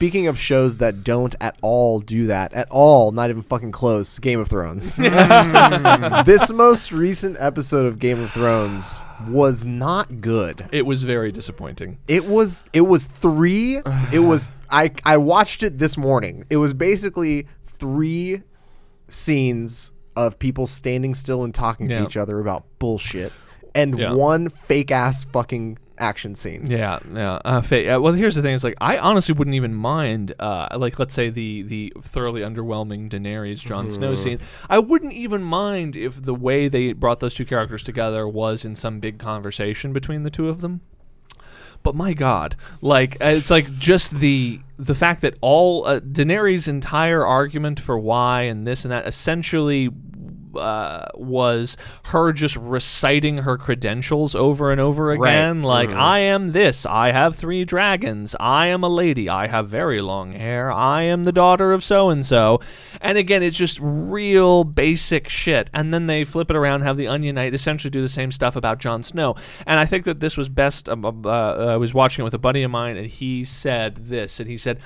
Speaking of shows that don't at all do that, at all, not even fucking close, Game of Thrones. This most recent episode of Game of Thrones was not good. It was very disappointing. It was I watched it this morning. It was basically 3 scenes of people standing still and talking to each other about bullshit, and 1 fake ass fucking action scene. Well, here's the thing: is like I honestly wouldn't even mind, like let's say the thoroughly underwhelming Daenerys Jon Snow scene. I wouldn't even mind if the way they brought those 2 characters together was in some big conversation between the 2 of them. But my God, like it's like just the fact that all Daenerys' entire argument for why and this and that essentially was her just reciting her credentials over and over again. Like, I am this, I have 3 dragons, I am a lady, I have very long hair, I am the daughter of so-and-so. And again, it's just real basic shit. And then they flip it around, have the Onion Knight essentially do the same stuff about Jon Snow. And I think that this was best, I was watching it with a buddy of mine, and he said this, and he said,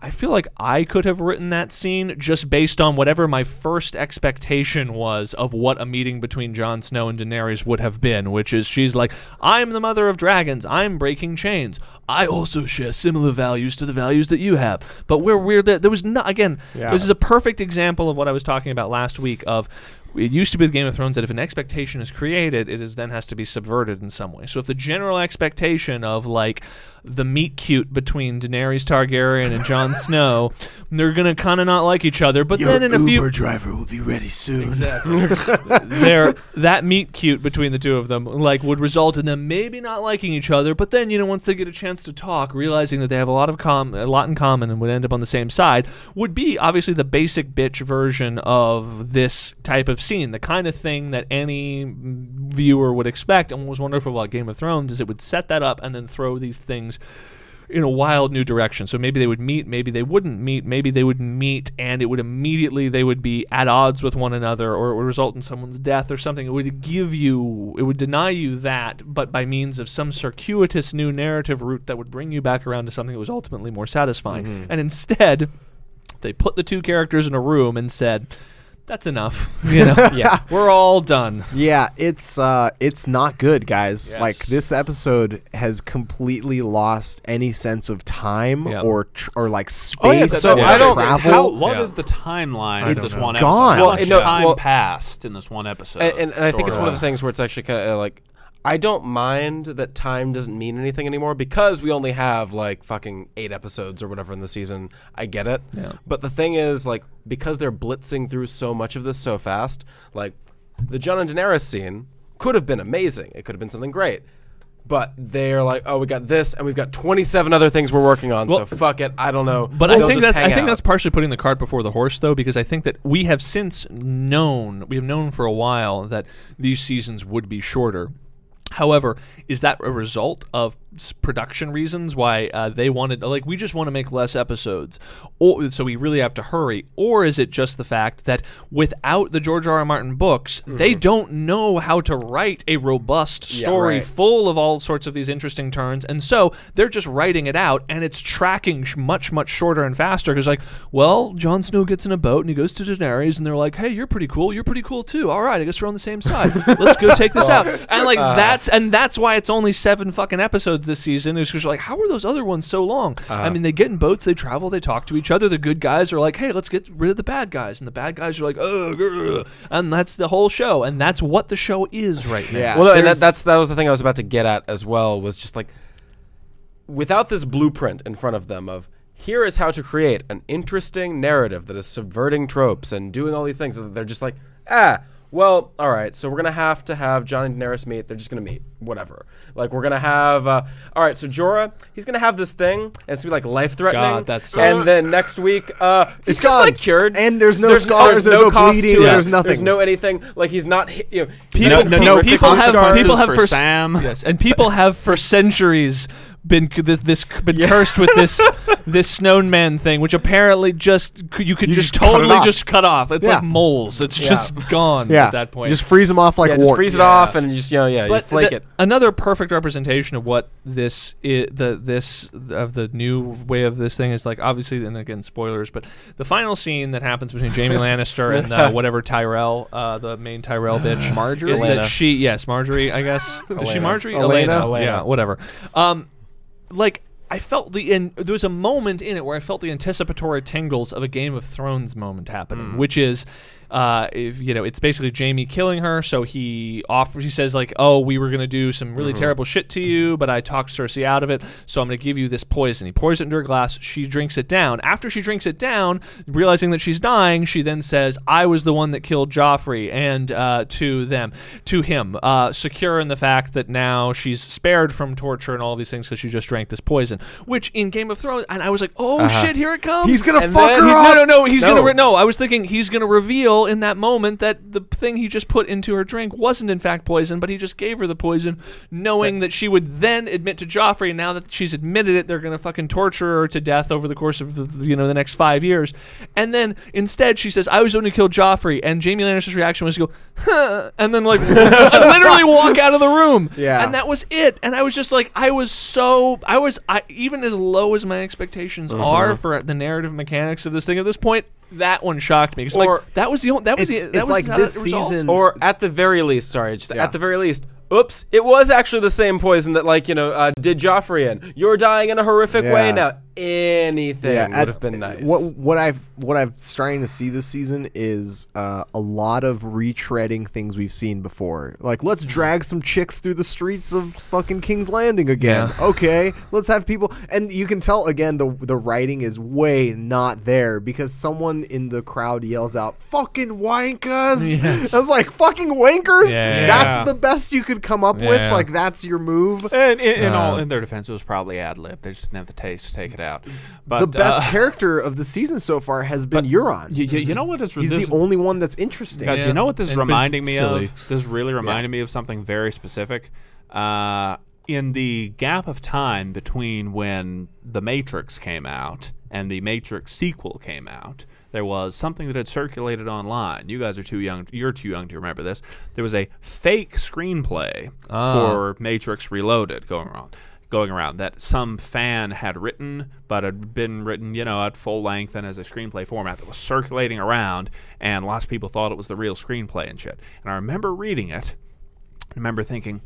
I feel like I could have written that scene just based on whatever my first expectation was of what a meeting between Jon Snow and Daenerys would have been, which is she's like, I'm the mother of dragons, I'm breaking chains, I also share similar values to the values that you have. But we're weird that there was not, again, this is a perfect example of what I was talking about last week of, it used to be with Game of Thrones that if an expectation is created, it is then has to be subverted in some way. So if the general expectation of like the meet cute between Daenerys Targaryen and Jon Snow, they're gonna kind of not like each other, but then in a few Uber driver will be ready soon. Exactly. That meet cute between the 2 of them like would result in them maybe not liking each other, but then once they get a chance to talk, realizing that they have a lot in common and would end up on the same side, would be obviously the basic bitch version of this type of scene, the kind of thing that any viewer would expect. And what was wonderful about Game of Thrones is it would set that up and then throw these things in a wild new direction. So maybe they would meet, maybe they wouldn't meet, maybe they would meet and it would immediately, they would be at odds with one another, or it would result in someone's death or something. It would deny you that, but by means of some circuitous new narrative route that would bring you back around to something that was ultimately more satisfying. And instead, they put the 2 characters in a room and said, that's enough. We're all done. Yeah, it's not good, guys. Yes. Like, this episode has completely lost any sense of time or like space. So I don't travel. What is the timeline of this one gone. episode? How much time passed in this one episode? And I think it's one of the things where it's actually kind of like, I don't mind that time doesn't mean anything anymore because we only have like fucking 8 episodes or whatever in the season. I get it. Yeah. But the thing is, like, because they're blitzing through so much of this so fast, like the Jon and Daenerys scene could have been amazing. It could have been something great. But they're like, oh, we got this, and we've got 27 other things we're working on, so fuck it, I don't know. But I think that's partially putting the cart before the horse, though, because I think that we have known for a while that these seasons would be shorter. However, is that a result of production reasons why they wanted, like, we just want to make less episodes, or so we really have to hurry? Or is it just the fact that without the George R.R. Martin books, they don't know how to write a robust story full of all sorts of these interesting turns, and so they're just writing it out, and it's tracking much, much shorter and faster, because, like, well, Jon Snow gets in a boat, and he goes to Daenerys, and they're like, hey, you're pretty cool too, all right, I guess we're on the same side, let's go take this out, and, like, that's why it's only 7 fucking episodes this season, is because you're like, how are those other ones so long? I mean, they get in boats, they travel, they talk to each other, the good guys are like, hey, let's get rid of the bad guys, and the bad guys are like, ugh, and that's the whole show, and that's what the show is right now. Yeah. Well, no, and that was the thing I was about to get at as well, was just like, without this blueprint in front of them of, here is how to create an interesting narrative that is subverting tropes and doing all these things, and they're just like, well, all right, so we're going to have Jon and Daenerys meet. They're just going to meet, whatever. Like, we're going to have, all right, so Jorah, he's going to have this thing, and it's going to be, like, life-threatening. God, that's so... And then next week, he's just, like, cured. And there's no scars, there's no bleeding, there's nothing. There's no anything. Like, he's not, people have for Sam. Yes, and people have for centuries been cursed with this Snow Man thing, which apparently you could just totally just cut off. It's like moles. It's just gone at that point. You just freeze them off like warts. Just freeze it off and just you flake it. Another perfect representation of what this is, the new way of this thing is like. Obviously, and again, spoilers, but the final scene that happens between Jaime Lannister and whatever Tyrell, the main Tyrell bitch, Marjorie, is that Marjorie, I guess. Is she Marjorie? Elena. Yeah, whatever. Like I felt there was a moment in it where I felt the anticipatory tingles of a Game of Thrones moment happening, which is, it's basically Jaime killing her. So he says like, "Oh, we were gonna do some really terrible shit to you, but I talked Cersei out of it. So I'm gonna give you this poison." He pours it into her glass. She drinks it down. After she drinks it down, realizing that she's dying, she then says, "I was the one that killed Joffrey," and to him, secure in the fact that now she's spared from torture and all these things because she just drank this poison. Which in Game of Thrones, and I was like, "Oh shit, here it comes." He's gonna fuck her up. No, I was thinking he's gonna reveal in that moment that the thing he just put into her drink wasn't in fact poison, but he just gave her the poison, knowing that she would then admit to Joffrey. And now that she's admitted it, they're gonna fucking torture her to death over the course of the next 5 years. And then instead she says, "I was only killed Joffrey," and Jaime Lannister's reaction was to go, "Huh," and then like literally walk out of the room. Yeah, and that was it. And I was just like, even as low as my expectations are for the narrative mechanics of this thing at this point, that one shocked me. This season, or at the very least, at the very least, oops, it was actually the same poison that did Joffrey in. You're dying in a horrific way now. Anything would have been nice. What I've starting to see this season is a lot of retreading things we've seen before. Like, let's drag some chicks through the streets of fucking King's Landing again. Yeah. Okay, let's have people, and you can tell again the writing is way not there because someone in the crowd yells out, "Fucking wankers!" Yes. I was like, "Fucking wankers!" Yeah. That's the best you could come up with. Like, that's your move. And in their defense, it was probably ad lib. They just didn't have the taste to take it out. But the best character of the season so far has been Euron. You know what? He's the only one that's interesting. Guys, you know what this is reminding me of? This is really reminding me of something very specific. In the gap of time between when The Matrix came out and the Matrix sequel came out, there was something that had circulated online. You guys are too young. You're too young to remember this. There was a fake screenplay for Matrix Reloaded going around that some fan had written, but had been written, at full length and as a screenplay format that was circulating around, and lots of people thought it was the real screenplay and shit. And I remember reading it, I remember thinking,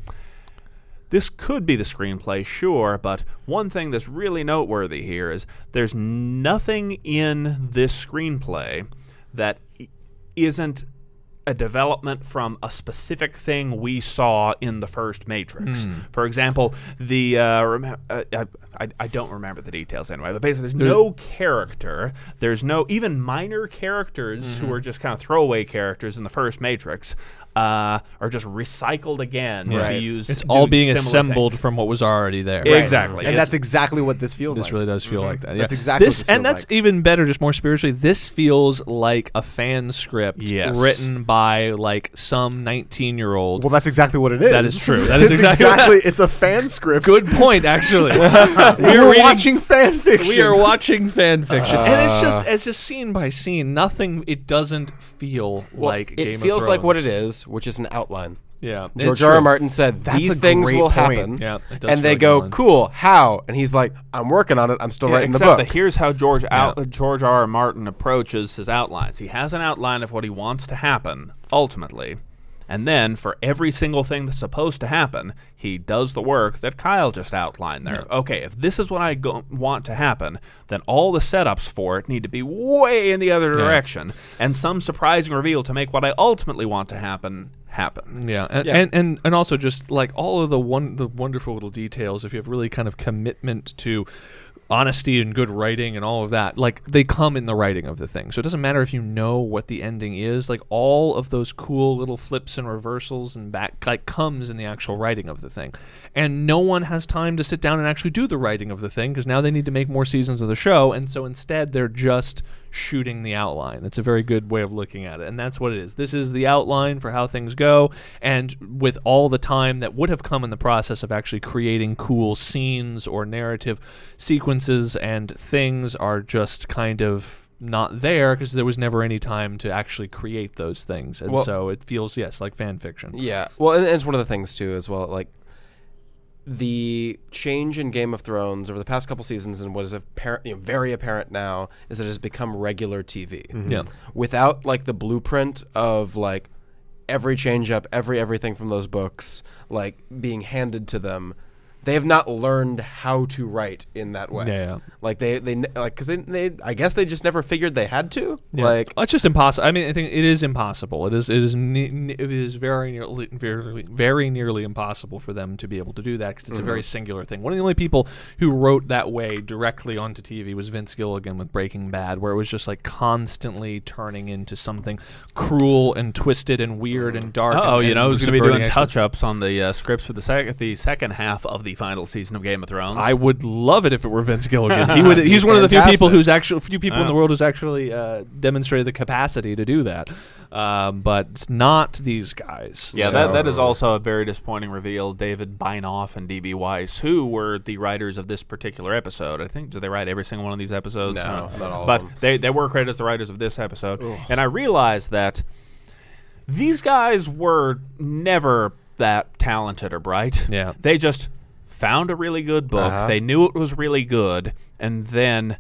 this could be the screenplay, sure, but one thing that's really noteworthy here is there's nothing in this screenplay that isn't a development from a specific thing we saw in the first Matrix. For example, I don't remember the details anyway, but basically there's no character, there's no even minor characters who are just kind of throwaway characters in the first Matrix are just recycled again to be used. It's all being assembled from what was already there. Right. Exactly. And that's exactly what this feels like. This really does feel like that. That's exactly what this feels and that's even better, just more spiritually. This feels like a fan script written by like some 19-year-old. Well, that's exactly what it is. That is true. That is exactly it's a fan script. Good point, actually. We're watching fan fiction. We are watching fan fiction, and it's just scene by scene. It doesn't feel like Game of Thrones. It feels like what it is, which is an outline. Yeah, George R. R. Martin said these things will happen. Yeah, and they go, "Cool, how?" And he's like, "I'm working on it. I'm still writing the book." Except that here's how George R. R. Martin approaches his outlines. He has an outline of what he wants to happen ultimately, and then for every single thing that's supposed to happen, he does the work that Kyle just outlined there. Yeah. Okay, if this is what I want to happen, then all the setups for it need to be way in the other direction, and some surprising reveal to make what I ultimately want to happen. Yeah, and also just like all of the wonderful little details. If you have really kind of commitment to honesty and good writing and all of that, like they come in the writing of the thing. So it doesn't matter if you know what the ending is. Like all of those cool little flips and reversals and back comes in the actual writing of the thing. And no one has time to sit down and actually do the writing of the thing because now they need to make more seasons of the show. And so instead they're just shooting the outline. That's a very good way of looking at it, and that's what it is. This is the outline for how things go, and with all the time that would have come in the process of actually creating cool scenes or narrative sequences, and things are just kind of not there because there was never any time to actually create those things, and so it feels, yes, like fan fiction. Yeah, well, and it's one of the things too as well, like the change in Game of Thrones over the past couple seasons, and what is apparent, very apparent now, is that it has become regular TV. Yeah, without like the blueprint of like every change up, everything from those books like being handed to them. They have not learned how to write in that way. Yeah. Like they like, because they I guess they just never figured they had to. Yeah. Like it's just impossible. I mean, I think it is impossible. It is very nearly impossible for them to be able to do that because it's a very singular thing. One of the only people who wrote that way directly onto TV was Vince Gilligan with Breaking Bad, where it was just like constantly turning into something cruel and twisted and weird and dark. Who's going to be doing touch-ups on the scripts for the second half of the final season of Game of Thrones? I would love it if it were Vince Gilligan. He's one of the few people in the world who's actually demonstrated the capacity to do that. But it's not these guys. Yeah, that is also a very disappointing reveal. David Beinoff and D.B. Weiss, who were the writers of this particular episode. I think, did they write every single one of these episodes? No, not all but of them. They were credited as the writers of this episode. Ugh. And I realized that these guys were never that talented or bright. Yeah. They just found a really good book. They knew it was really good, and then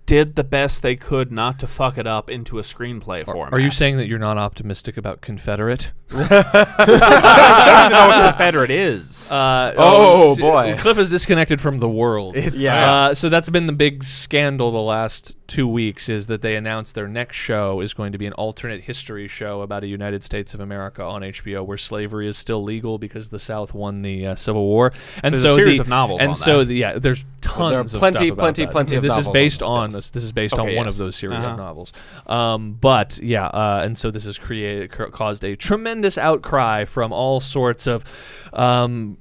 did the best they could not to fuck it up into a screenplay format. Are you saying that you're not optimistic about Confederate? I don't even know what Confederate is. Boy. Cliff is disconnected from the world. Yeah. So that's been the big scandal the last 2 weeks, is that they announced their next show is going to be an alternate history show about a United States of America on HBO where slavery is still legal because the South won the Civil War. And there's so a series of novels on that. There's tons there are of plenty stuff about that. of this novels is based on on this is based on one of those series of novels. And so this has caused a tremendous outcry from all sorts of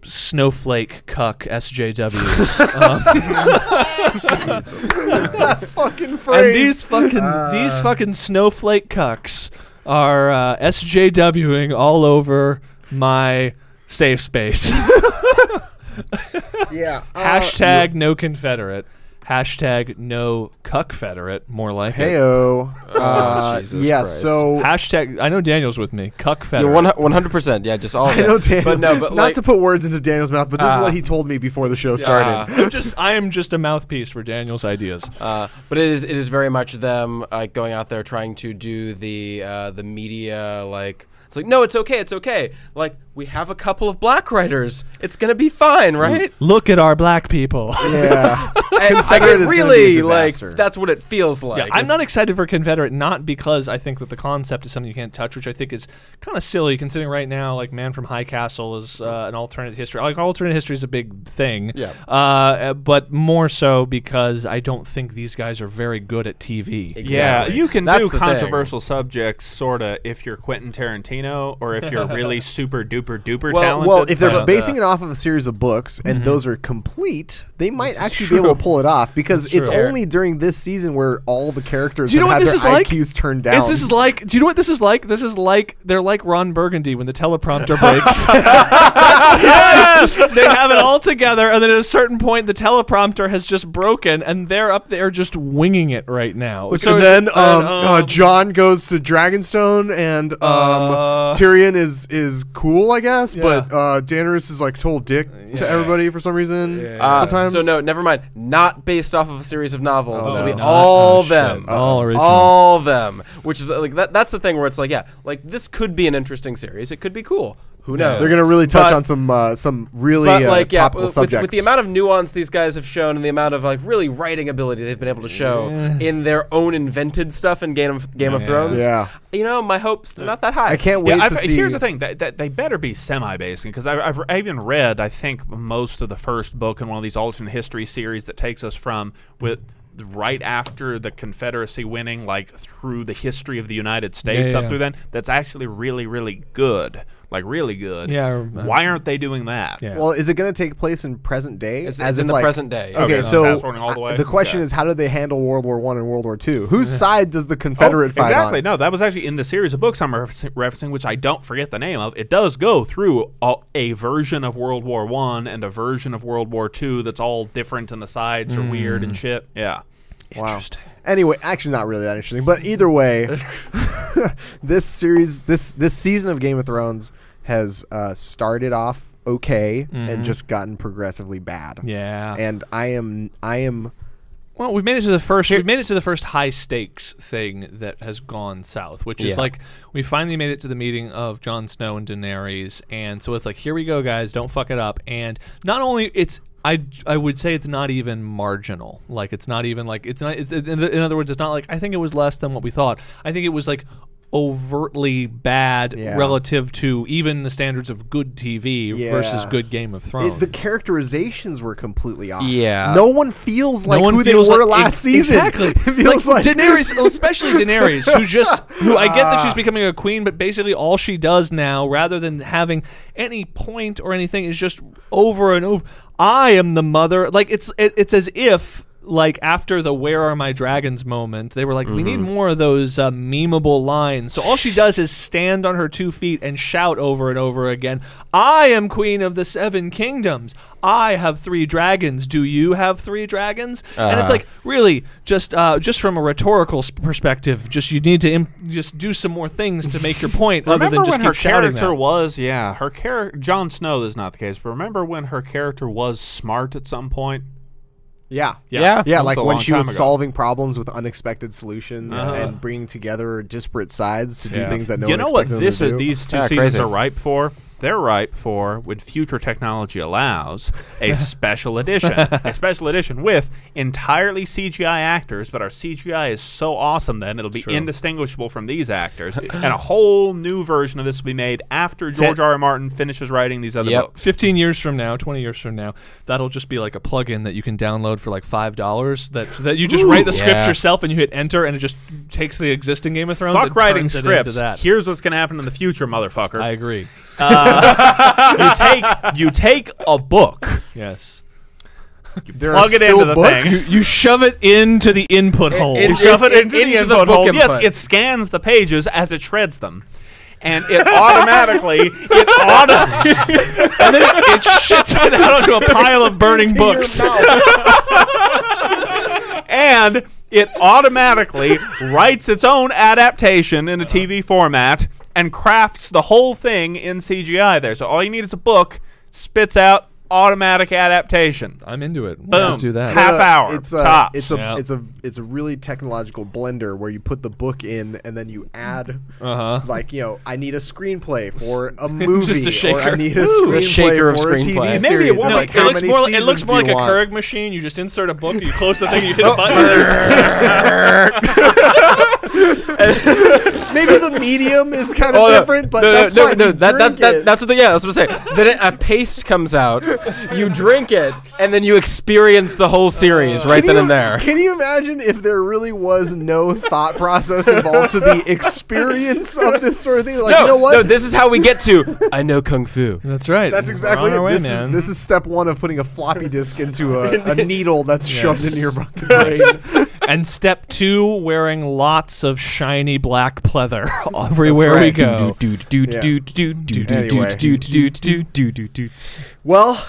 snowflake cuck SJWs. This fucking phrase. And these fucking snowflake cucks are SJWing all over my safe space. Yeah. Hashtag no Confederate. Hashtag no cuckfederate, more like Heyo. Jesus yeah, Christ. so hashtag, I know Daniel's with me. Cuckfederate. You're 100%. Yeah, just all of I know it. Daniel, but not like, to put words into Daniel's mouth, but this is what he told me before the show started. I am just a mouthpiece for Daniel's ideas. But it is very much them going out there trying to do the media like. It's like, no, it's okay. Like, we have a couple of black writers. It's going to be fine, right? Look at our black people. Yeah. And I mean, really, like, that's what it feels like. Yeah, I'm not excited for Confederate, not because I think that the concept is something you can't touch, which I think is kind of silly, considering right now, like, Man from High Castle is an alternate history. Like, alternate history is a big thing. Yeah. But more so because I don't think these guys are very good at TV. Exactly. Yeah, you can That's do the controversial subjects, sort of, if you're Quentin Tarantino, or if you're really super duper duper talented. Well, if they're basing it off of a series of books and those are complete, they might actually be able to pull it off, because it's only during this season where all the characters have had their IQs turned down. Do you know what this is like? This is like, they're like Ron Burgundy when the teleprompter breaks. Yes! They have it all together, and then at a certain point, the teleprompter has just broken, and they're up there just winging it right now. So and then Jon goes to Dragonstone, and Tyrion is cool, I guess, but Daenerys is like total dick to everybody for some reason. Sometimes. So no, never mind. Not based off of a series of novels. This will be all them. All original. All them. Which is like that's the thing where it's like, yeah, like this could be an interesting series. It could be cool. Who knows? They're gonna really touch on some really topical subjects. With the amount of nuance these guys have shown, and the amount of like really writing ability they've been able to show in their own invented stuff in Game of Thrones. Yeah. You know, my hopes are not that high. I can't wait to see. Here's the thing: that they better be semi-basing, because I even read, I think, most of the first book in one of these alternate history series that takes us from right after the Confederacy winning, like through the history of the United States up through then. That's actually really, really good. like really good. Yeah. Why aren't they doing that? Yeah. Well, is it going to take place in present day? It's in the present day. Okay, so so fast forwarding all the way? the question is, how do they handle World War I and World War II? Whose side does the Confederate fight exactly. on? No, that was actually in the series of books I'm referencing, which I don't forget the name of. It does go through a version of World War I and a version of World War II that's all different and the sides are weird and shit. Yeah. Wow. Interesting. Anyway, actually not really that interesting, but either way, this season of Game of Thrones has started off okay and just gotten progressively bad. Yeah. And I am Well, we've made it to the first. We've made it to the first high stakes thing that has gone south, which is like we finally made it to the meeting of Jon Snow and Daenerys, and so it's like, here we go, guys, don't fuck it up. And not only it's, I would say it's not even marginal. Like it's not even like it's not. In other words, it's not like I think it was less than what we thought. I think it was like overtly bad relative to even the standards of good TV versus good Game of Thrones. The characterizations were completely off. Yeah. No one feels like who they were last season. Exactly. It feels like Daenerys, especially Daenerys, who I get that she's becoming a queen, but basically all she does now, rather than having any point or anything, is just over and over, I am the mother. Like it's as if, like, after the "Where are my dragons" moment, they were like, we need more of those memeable lines. So all she does is stand on her 2 feet and shout over and over again, I am queen of the 7 kingdoms. I have 3 dragons. Do you have 3 dragons? And it's like, really, just from a rhetorical perspective, just you need to just do some more things to make your point. Other than just when her keep shouting character that. was, her character, Jon Snow is not the case, but remember when her character was smart at some point? Yeah, That like was a when long she time was ago. solving problems with unexpected solutions and bringing together disparate sides to do things that no one expected them to do. These 2 seasons are ripe for? They're ripe for, when future technology allows, a special edition. A special edition with entirely CGI actors, but our CGI is so awesome then it'll be indistinguishable from these actors. And a whole new version of this will be made after George R.R. Martin finishes writing these other books. 15 years from now, 20 years from now, that'll just be like a plugin that you can download for like $5 that you just write the scripts yourself and you hit enter and it just takes the existing Game of Thrones and Fuck writing turns it into scripts. that. Here's what's going to happen in the future, motherfucker. I agree. You take a book. Yes. Plug it into the thing. You shove it into the input hole. You shove it into the input hole. Yes, it scans the pages as it shreds them. And it automatically, and then it shits it out onto a pile of burning books. And it automatically writes its own adaptation in a TV format and crafts the whole thing in CGI there. So all you need is a book, spits out automatic adaptation. I'm into it. Boom. Let's do that. Half hour. Tops. It's a really technological blender where you put the book in and then you add like, you know, I need a screenplay for a movie, Just a shaker. or I need a screenplay for a TV series. Maybe and it like, it how looks many more. It looks seasons more do like you a want? Keurig machine. You just insert a book, you close the thing, you hit a button. Maybe the medium is kind of different, but that's fine. That's what I was saying. Then a paste comes out, you drink it, and then you experience the whole series right then and there. Can you imagine if there really was no thought process involved to the experience of this sort of thing? Like, you know what? No, this is how we get to I know Kung Fu. That's right. That's exactly We're on our it. way, This is step 1 of putting a floppy disk into a needle that's shoved into your brain. And step 2, wearing lots of shiny black pleather everywhere we go. Well,